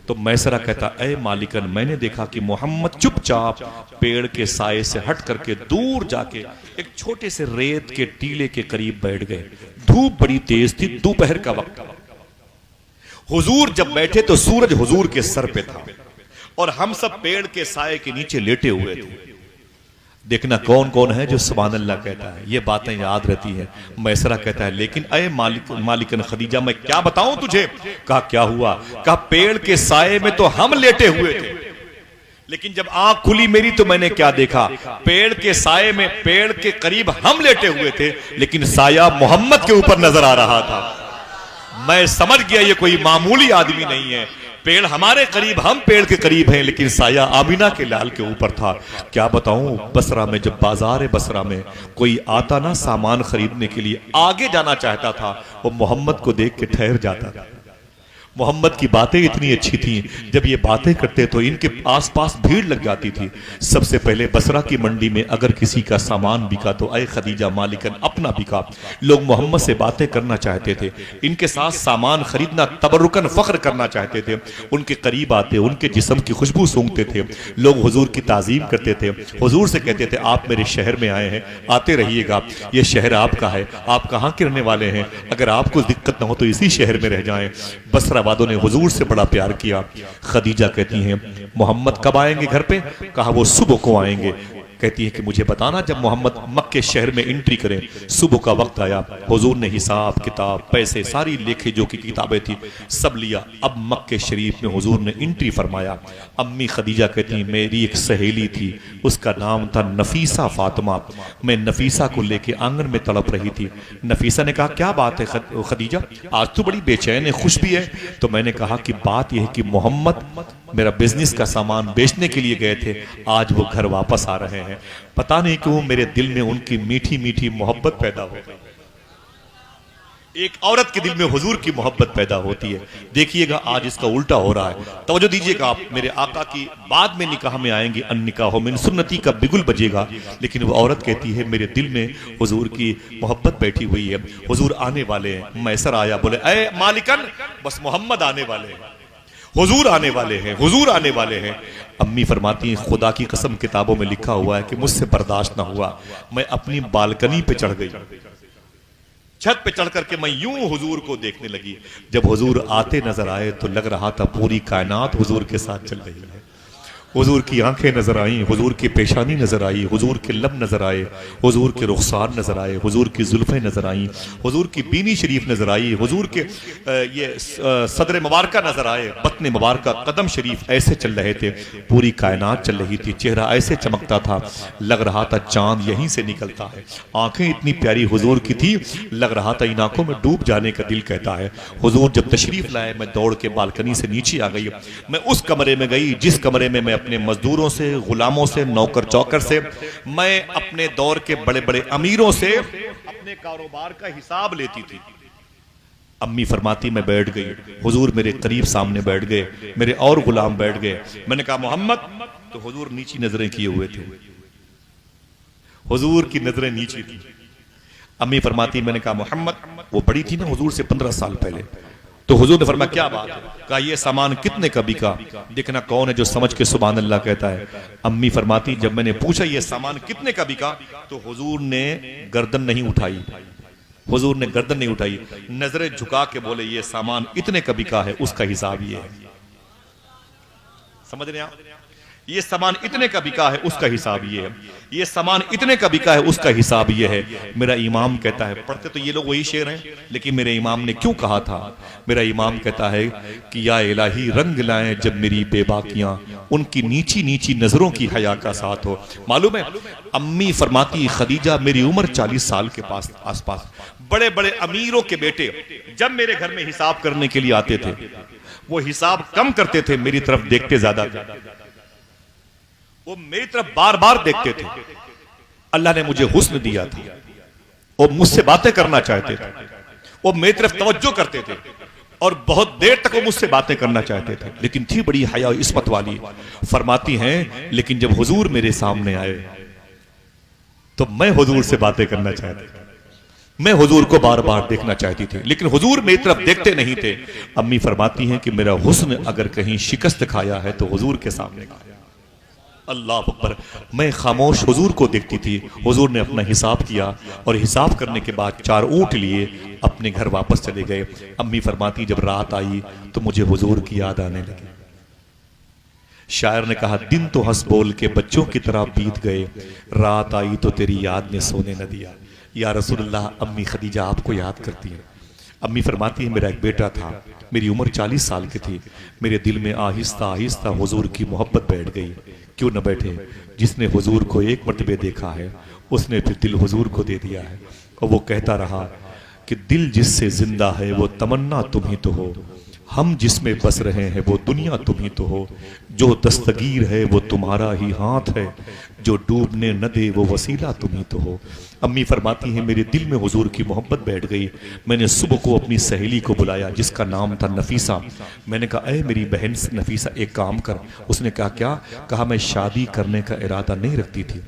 तो मैसरा कहता, ऐ मालिकन, मैंने देखा कि मोहम्मद चुपचाप पेड़ के साये से हट करके दूर जाके एक छोटे से रेत के टीले के करीब बैठ गए। धूप बड़ी तेज थी, दोपहर का वक्त। हुजूर जब बैठे तो सूरज हुजूर के सर पे था और हम सब पेड़ के साये के नीचे लेटे हुए थे। देखना कौन कौन है जो सुभान अल्लाह कहता है, ये बातें याद रहती हैं। मैसरा कहता है, लेकिन ऐ मालिकन खदीजा, मैं क्या बताऊं तुझे? कहा क्या हुआ? कहा पेड़ के साये में तो हम लेटे हुए थे, लेकिन जब आंख खुली मेरी तो मैंने क्या देखा? पेड़ के साये में, पेड़ के करीब हम लेटे हुए थे, लेकिन साया मोहम्मद के ऊपर नजर आ रहा था। मैं समझ गया ये कोई मामूली आदमी नहीं है। पेड़ हमारे करीब, हम पेड़ के करीब हैं, लेकिन साया आमिना के लाल के ऊपर था। क्या बताऊं, बसरा में जब बाजार बसरा में कोई आता ना सामान खरीदने के लिए, आगे जाना चाहता था, वो मोहम्मद को देख के ठहर जाता था। मोहम्मद की बातें इतनी अच्छी थी, जब ये बातें करते तो इनके आसपास भीड़ लग जाती थी। सबसे पहले बसरा की मंडी में अगर किसी का सामान बिका तो ऐ खदीजा मालिकन, अपने अपना बिका। लोग मोहम्मद से बातें करना चाहते थे, इनके साथ सामान खरीदना, तबरुकन फख्र करना चाहते थे, उनके करीब आते, उनके जिस्म की खुशबू सूंघते थे, लोग हुजूर की ताजीम करते थे, हुजूर से कहते थे आप मेरे शहर में आए हैं, आते रहिएगा, ये शहर आपका है, आप कहाँ के रहने वाले हैं, अगर आपको दिक्कत ना हो तो इसी शहर में रह जाएं। बसरा वालों ने हुजूर से बड़ा प्यार किया। खदीजा कहती हैं मोहम्मद कब आएंगे घर पे? कहा वो सुबह को आएंगे। कहती है कि मुझे बताना जब मोहम्मद मक्के शहर में एंट्री करें। सुबह का वक्त आया, हुजूर ने हिसाब किताब, पैसे, सारी लेखे जो की किताबें थी सब लिया। अब मक्के शरीफ में हुजूर ने एंट्री फरमाया। अम्मी खदीजा कहती हैं मेरी एक सहेली थी, उसका नाम था नफीसा फातिमा। मैं नफीसा को लेके आंगन में तड़प रही थी। नफीसा ने कहा क्या बात है खदीजा, आज तो बड़ी बेचैन है, खुश भी है। तो मैंने कहा कि बात यह है कि मोहम्मद मेरा बिजनेस का सामान बेचने के लिए गए थे, आज वो घर वापस आ रहे हैं। पता नहीं क्यों मेरे दिल में उनकी मीठी मीठी मोहब्बत पैदा हो गई। एक औरत के दिल में हुजूर की मोहब्बत पैदा होती है। देखिएगा आज इसका उल्टा हो रहा है। तवज्जो दीजिएगा आप, मेरे आका की बाद में निकाह में आएंगे, अन निकाह मिन सुन्नती का बिगुल बजेगा, लेकिन वो औरत कहती है मेरे दिल में हुजूर की मोहब्बत बैठी हुई है, हुजूर आने वाले हैं। मैसर आया, बोले ए मालिकन बस मोहम्मद आने वाले हैं, हुजूर आने वाले हैं, हुजूर आने वाले हैं। अम्मी फरमाती हैं खुदा की कसम किताबों में लिखा हुआ है कि मुझसे बर्दाश्त ना हुआ, मैं अपनी बालकनी पे चढ़ गई, छत पे चढ़ करके मैं यूं हुजूर को देखने लगी। जब हुजूर आते नजर आए तो लग रहा था पूरी कायनात हुजूर के साथ चल रही है। हुजूर की आंखें नजर आई, हुजूर की पेशानी नजर आई, हुजूर के लब नजर आए, हुजूर के रुखसार नजर आए, हुजूर की जुल्फें नजर आई, हुजूर की बीनी शरीफ नजर आई, हुजूर के ये सदर मुबारका नजर आए, बतन मुबारका, कदम शरीफ ऐसे चल रहे थे। पूरी कायनात चल रही थी, चेहरा ऐसे चमकता था, लग रहा था चांद यहीं से निकलता है। आंखें इतनी प्यारी हुजूर की थी, लग रहा था इन आंखों में डूब जाने का दिल कहता है। हुजूर जब तशरीफ लाए मैं दौड़ के बालकनी से नीचे आ गई। मैं उस कमरे में गई जिस कमरे में मैं अपने मजदूरों से, गुलामों से, नौकर चौकर से, मैं अपने दौर के बड़े बड़े अमीरों से अपने कारोबार का हिसाब लेती थी। अम्मी फरमाती मैं बैठ गई, हुजूर मेरे करीब सामने बैठ गए, मेरे और गुलाम बैठ गए। मैंने कहा मोहम्मद, तो हुजूर नीची नजरें किए हुए थे, हुजूर की नजरें नीची थी। अम्मी फरमाती मैंने कहा मोहम्मद, वो बड़ी थी ना हुजूर से 15 साल पहले। तो हुजूर ने फरमाया क्या बात है? कहा ये सामान कितने का बिका, देखना कौन है जो समझ के सुभान अल्लाह कहता है। अम्मी फरमाती जब मैंने पूछा ये सामान कितने का बिका, तो हुजूर ने गर्दन नहीं उठाई, हुजूर ने गर्दन नहीं उठाई, नजरें झुका के बोले ये सामान इतने का बिका है, उसका हिसाब ये है। समझ रहे हैं आप? ये सामान इतने का बिका है, उसका हिसाब ये है। ये सामान इतने का बिका है, उसका हिसाब ये है। मेरा इमाम कहता है, पढ़ते तो ये लोग वही शेर हैं, लेकिन मेरे इमाम ने क्यों कहा था? मेरा इमाम कहता है कि या इलाही रंग लाएं जब मेरी बेबाकियां, उनकी नीची नीची नजरों की हया का साथ हो। मालूम है अम्मी फरमाती खदीजा मेरी उम्र 40 साल के पास आसपास, बड़े बड़े अमीरों के बेटे जब मेरे घर में हिसाब करने के लिए आते थे, वो हिसाब कम करते थे, मेरी तरफ देखते ज्यादा थे, वो मेरी तरफ बार बार देखते थे। अल्लाह ने मुझे हुस्न दिया था, वो मुझसे बातें करना चाहते थे, वो मेरी तरफ तवज्जो करते थे और बहुत देर तक वो मुझसे बातें करना चाहते थे, लेकिन थी बड़ी हया इस्मत वाली। फरमाती हैं लेकिन जब हुजूर मेरे सामने आए तो मैं हुजूर से बातें करना चाहती थी, मैं हुजूर को बार बार देखना चाहती थी, लेकिन हुजूर मेरी तरफ देखते नहीं थे। अम्मी फरमाती हैं कि मेरा हुस्न अगर कहीं शिकस्त खाया है तो हुजूर के सामने खाया। अल्लाह अकबर। मैं खामोश हुजूर को देखती थी। हुजूर ने अपना हिसाब किया और हिसाब करने के बाद 4 ऊंट लिए अपने घर वापस चले गए। अम्मी फरमाती जब रात आई तो मुझे हुजूर की याद आने लगी। शायर ने कहा दिन तो हंस बोल के बच्चों की तरह बीत गए, रात आई तो तेरी याद ने सोने न दिया। या रसूलुल्लाह, अम्मी खदीजा आपको याद करती है। अम्मी फरमाती है मेरा एक बेटा था, मेरी उम्र 40 साल की थी, मेरे दिल में आहिस्ता आहिस्ता हुजूर की मोहब्बत बैठ गई। क्यों न बैठे, जिसने हुजूर को एक मर्तबे देखा है उसने फिर दिल हुजूर को दे दिया है। और वो कहता रहा कि दिल जिससे जिंदा है वो तमन्ना तुम ही तो हो, हम जिसमें बस रहे हैं वो दुनिया तुम ही तो हो, जो दस्तगीर है वो तुम्हारा ही हाथ है, जो डूबने न दे वो वसीला तुम ही तो हो। अम्मी फरमाती हैं मेरे दिल में हुजूर की मोहब्बत बैठ गई। मैंने सुबह को अपनी सहेली को बुलाया जिसका नाम था नफीसा। मैंने कहा अरे मेरी बहन नफीसा एक काम कर। उसने कहा क्या? कहा मैं शादी करने का इरादा नहीं रखती थी,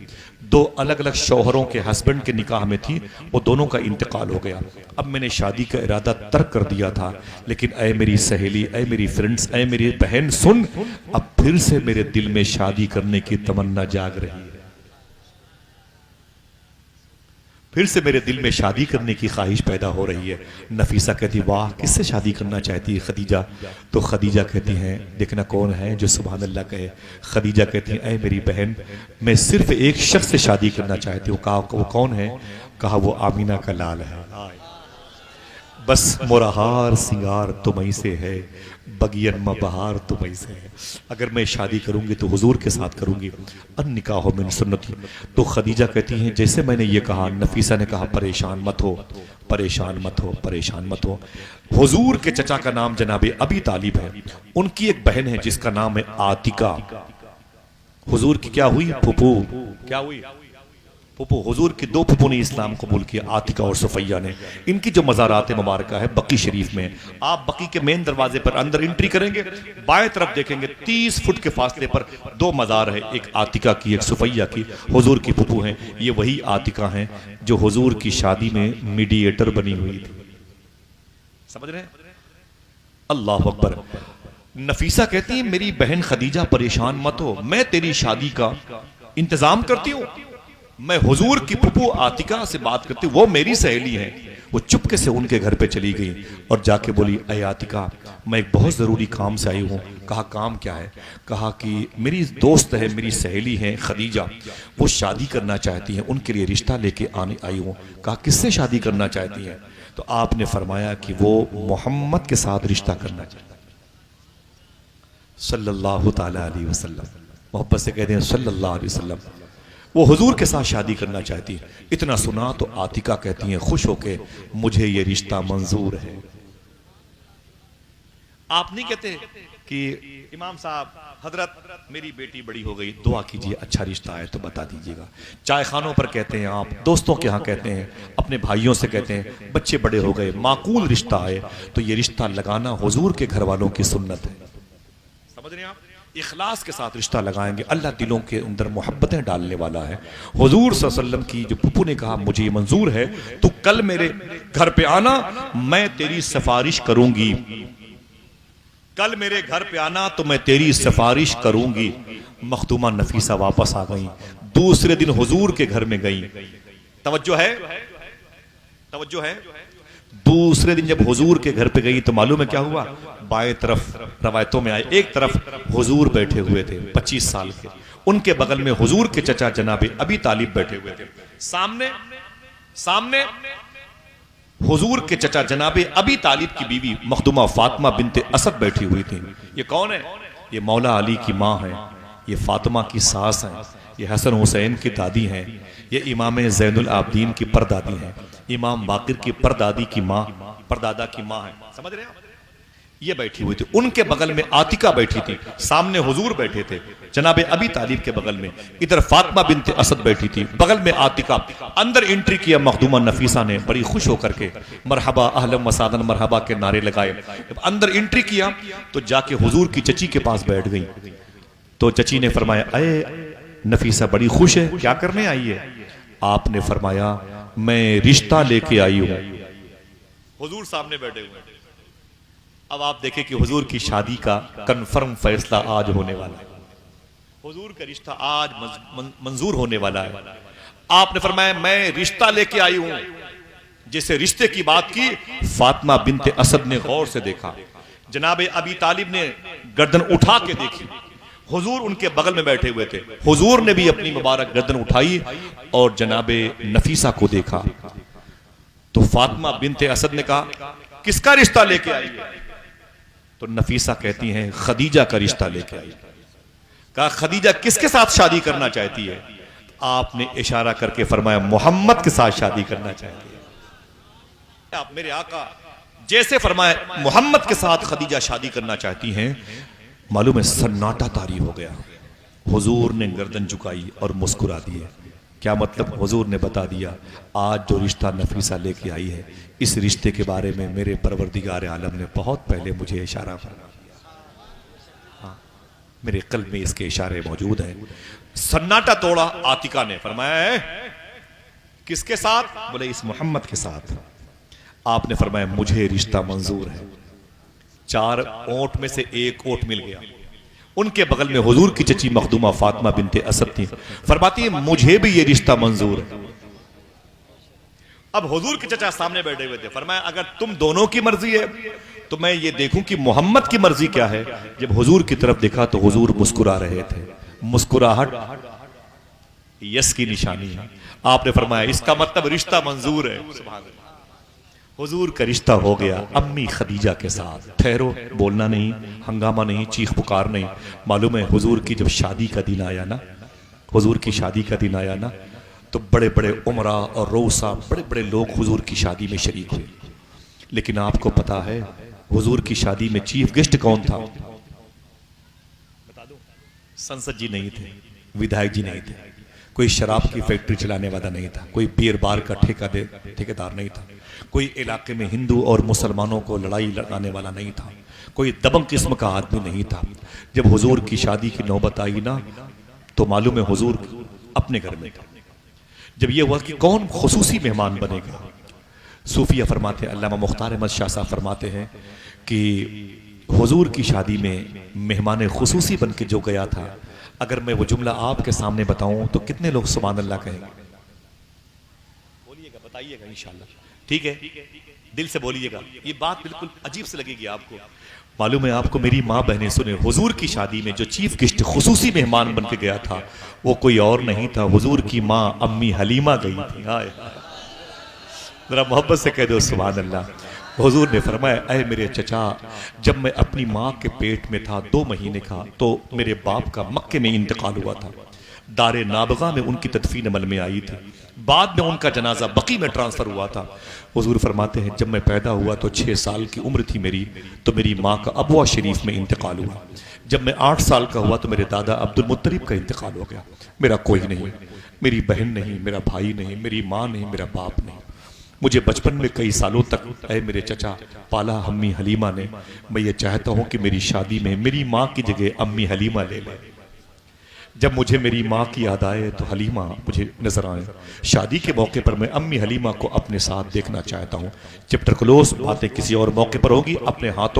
दो अलग अलग शौहरों के हस्बैंड के निकाह में थी, वो दोनों का इंतकाल हो गया। अब मैंने शादी का इरादा तर्क कर दिया था, लेकिन ऐ मेरी सहेली, ऐ मेरी फ्रेंड्स, ऐ मेरी बहन सुन, अब फिर से मेरे दिल में शादी करने की तमन्ना जाग रही है, फिर से मेरे दिल में शादी करने की ख्वाहिश पैदा हो रही है। नफीसा कहती वाह किससे शादी करना चाहती है खदीजा? तो खदीजा कहती हैं देखना कौन है जो सुभान अल्लाह कहे। खदीजा कहती हैं ऐ मेरी बहन, मैं सिर्फ एक शख्स से शादी करना चाहती हूँ। कहा वो कौन है? कहा वो आमीना का लाल है। बस मोरा हार सिंगार तुम्हीं से है, बगियन में बहार तुम्हीं से है। अगर मैं शादी करूंगी तो हुजूर के साथ करूंगी, अन निकाह मिन सुन्नती। तो खदीजा कहती हैं जैसे मैंने ये कहा, नफीसा ने कहा परेशान मत हो, परेशान मत हो, परेशान मत हो। हुजूर के चचा का नाम जनाबे अबी तालिब है, उनकी एक बहन है जिसका नाम है आतिका। हुजूर की क्या हुई? फुफू। क्या हुई? फुफू। हुजूर की दो फुफू ने इस्लाम कबूल किया, आतिका और सुफैया ने। इनकी जो मज़ारात मुबारक है बकी शरीफ में, आप बकी के मेन दरवाजे पर अंदर एंट्री करेंगे, बाएं तरफ देखेंगे 30 फुट के फासले पर दो मज़ार है, एक आतिका की, एक सुफैया की। हुजूर की फुफू हैं, ये वही आतिका हैं जो हुजूर की शादी में मीडिएटर बनी हुई थी। समझ रहे हैं? अल्लाह अकबर। नफीसा कहती है मेरी बहन खदीजा परेशान मत हो, मैं तेरी शादी का इंतजाम करती हूँ। मैं हुजूर की फुफू आतिका से बात करती, वो मेरी सहेली है। वो चुपके से उनके घर पे चली गई और जाके बोली ऐ आतिका, मैं एक बहुत ज़रूरी काम से आई हूँ। कहा काम क्या है? कहा कि मेरी दोस्त है, मेरी सहेली है खदीजा, वो शादी करना चाहती हैं, उनके लिए रिश्ता लेके आने आई हूँ। कहा किससे शादी करना चाहती हैं? तो आपने फरमाया कि वो मोहम्मद के साथ रिश्ता करना चाहती है, सल्लल्लाहु ताला अलैहि वसल्लम। मोहब्बत से कहते हैं सल्लल्लाहु अलैहि वसल्लम। वो हुजूर के साथ शादी करना चाहती है। इतना सुना तो आतिका कहती हैं खुश होके मुझे ये रिश्ता मंजूर है। आप नहीं कहते कि इमाम साहब हजरत मेरी बेटी बड़ी हो गई, दुआ कीजिए, अच्छा रिश्ता है तो बता दीजिएगा। चाय खानों पर कहते हैं आप, दोस्तों के यहाँ कहते हैं, अपने भाइयों से कहते हैं बच्चे बड़े हो गए, माकूल रिश्ता आए तो ये रिश्ता लगाना हुजूर के घर वालों की सुन्नत है। समझ रहे हैं आप? इखलास के साथ रिश्ता लगाएंगे, अल्लाह दिलों के अंदर मोहब्बतें डालने वाला है। हुजूर सल्लल्लाहु अलैहि वसल्लम की जो पुप्पू ने कहा मुझे ये मंजूर है, तो कल मेरे घर पे आना, मैं तेरी सिफारिश करूंगी। कल मेरे घर पे आना तो मैं तेरी सिफारिश करूंगी। मखदूमा नफीसा वापस आ गई, दूसरे दिन हुजूर के घर में गई। तवज्जो है, तवज्जो है। दूसरे दिन जब हुजूर के घर पे गई तो मालूम है क्या हुआ? बाएं तरफ रवायतों में आए, एक तरफ हुजूर बैठे हुए थे 25 साल के, उनके बगल में हुजूर के चचा जनाबे अबी तालिब बैठे हुए थे। सामने सामने हुजूर के चचा जनाबे अबी तालिब की बीवी मखदूमा फातिमा बिनते असद बैठी हुई थी। ये कौन है? ये मौला अली की माँ है, ये फातिमा की सास हैं, ये हसन हुसैन की दादी हैं, ये इमाम ज़ैनुल आबदीन की परदादी हैं, इमाम बाकिर की परदादी की माँ, परदादा की माँ है। समझ रहे हैं? ये बैठी हुई थी, उनके बगल में आतिका बैठी थी, सामने हुजूर बैठे थे जनाबे अबी तालिब के बगल में, इधर फातिमा बिनते असद बैठी थी, बगल में आतिका। अंदर एंट्री किया मखदूमा नफीसा ने बड़ी खुश होकर के, मरहबा अहलन वसादन मरहबा के नारे लगाए। जब अंदर एंट्री किया तो जाके हुजूर की चची के पास बैठ गई। तो चची ने फरमाया अये नफीसा बड़ी खुश है, क्या करने आई है? आपने फरमाया मैं रिश्ता लेके आई हूं। हुजूर सामने बैठे हुए। अब आप देखें कि हुजूर की शादी का कन्फर्म फैसला आज होने वाला है, हुजूर का रिश्ता आज मंजूर होने वाला है। आपने फरमाया मैं रिश्ता लेके आई हूं। जैसे रिश्ते की बात की, फातिमा बिनते असद ने गौर से देखा, जनाबे अबी तालिब ने गर्दन उठा के देखी, हुजूर उनके बगल में बैठे हुए थे। हुजूर ने भी अपनी मुबारक गर्दन उठाई और जनाबे नफीसा को देखा। तो फातिमा बिनते असद ने कहा किसका रिश्ता लेके आई है? तो नफीसा कहती हैं खदीजा का रिश्ता लेके आई। कहा खदीजा किसके साथ शादी करना चाहती है? आपने इशारा करके फरमाया मोहम्मद के साथ शादी करना चाहती है। आप मेरे आका जैसे फरमाया मोहम्मद के साथ खदीजा शादी करना चाहती हैं, मालूम है सन्नाटा तारी हो गया। हुजूर ने गर्दन झुकाई और मुस्कुरा दिए। क्या मतलब? हुजूर ने बता दिया आज जो रिश्ता नफीसा लेके आई है, इस रिश्ते के बारे में मेरे परवरदिगार आलम ने बहुत पहले मुझे इशारा फरमा दिया। हाँ, मेरे कल्ब में इसके इशारे मौजूद हैं। सन्नाटा तोड़ा आतिका ने, फरमाया किसके साथ? बोले इस मोहम्मद के साथ। आपने फरमाया मुझे रिश्ता मंजूर है। 4 ओंठ में से 1 ओंठ मिल गया। उनके बगल में हुजूर की चची मखदूमा फातिमा बिनते असद थी, फरमाती है मुझे भी ये रिश्ता मंजूर है। अब हुजूर के चचा सामने बैठे हुए थे, फरमाया अगर तुम दोनों की मर्जी है तो मैं ये देखूं कि मोहम्मद की मर्जी क्या है। जब हुजूर की तरफ देखा तो हुजूर मुस्कुरा रहे थे। मुस्कुराहट यस की निशानी है। आपने फरमाया इसका मतलब रिश्ता मंजूर है। सुभान अल्लाह। हुजूर का रिश्ता हो गया अम्मी खदीजा के साथ। ठहरो, बोलना नहीं, हंगामा नहीं, चीख पुकार नहीं। मालूम है हुजूर की जब शादी का दिन आया ना, हुजूर की शादी का दिन आया ना, तो बड़े बड़े उमरा और रोसा बड़े बड़े लोग हुजूर की शादी में शरीक हुए। लेकिन आपको पता है हुजूर की शादी में चीफ गेस्ट कौन था? बता दो। संसद जी नहीं थे, विधायक जी नहीं थे, कोई शराब की फैक्ट्री चलाने वाला नहीं था, कोई बियर बार का ठेकेदार नहीं था, कोई इलाके में हिंदू और मुसलमानों को लड़ाई लड़ाने वाला नहीं था, कोई दबंग किस्म का आदमी नहीं था। जब हुजूर की शादी की नौबत आई ना, तो मालूम है हुजूर अपने घर में था। जब ये हुआ कि कौन खुसूसी मेहमान बनेगा, सूफिया फरमाते हैं, अल्लामा मुख्तार अहमद शाह साहब फरमाते हैं कि हुजूर की शादी में मेहमान खुसूसी बन के जो गया था, अगर मैं वो जुमला आपके सामने बताऊं तो कितने लोग सुभान अल्लाह कहेंगे? बोलिएगा, बताइएगा इंशाल्लाह, ठीक है? दिल से बोलिएगा। ये बात बिल्कुल अजीब से लगेगी आपको। मालूम है आपको, मेरी माँ बहनें सुने, हुजूर की शादी में जो चीफ गेस्ट खुसूसी मेहमान बन के गया था वो कोई और नहीं था, हुजूर की माँ अम्मी हलीमा गई थी। हाय, जरा मोहब्बत से कह दो सुभान अल्लाह। हुजूर ने फरमाया, ऐ मेरे चचा, जब मैं अपनी माँ के पेट में था 2 महीने का, तो मेरे बाप का मक्के में इंतकाल हुआ था। दारे नाबगा में उनकी तदफीन अमल में आई थी। बाद में उनका जनाजा बकी में ट्रांसफर हुआ था। हुजूर फरमाते हैं जब मैं पैदा हुआ तो 6 साल की उम्र थी मेरी, तो मेरी माँ का अबवा शरीफ में इंतकाल हुआ। जब मैं 8 साल का हुआ तो मेरे दादा अब्दुल मुत्तलिब का इंतकाल हो गया। मेरा कोई नहीं, मेरी बहन नहीं, मेरा भाई नहीं, मेरी माँ नहीं, मेरा बाप नहीं। मुझे बचपन में कई सालों तक ऐ मेरे चचा पाला अम्मी हलीमा ने। मैं ये चाहता हूँ कि मेरी शादी में मेरी माँ की जगह अम्मी हलीमा ले ले। जब मुझे मेरी माँ की याद आए तो हलीमा मुझे नजर आए। शादी के मौके पर मैं अम्मी हलीमा को अपने साथ देखना चाहता हूँ। चैप्टर क्लोज, बातें किसी और मौके पर होगी। अपने हाथों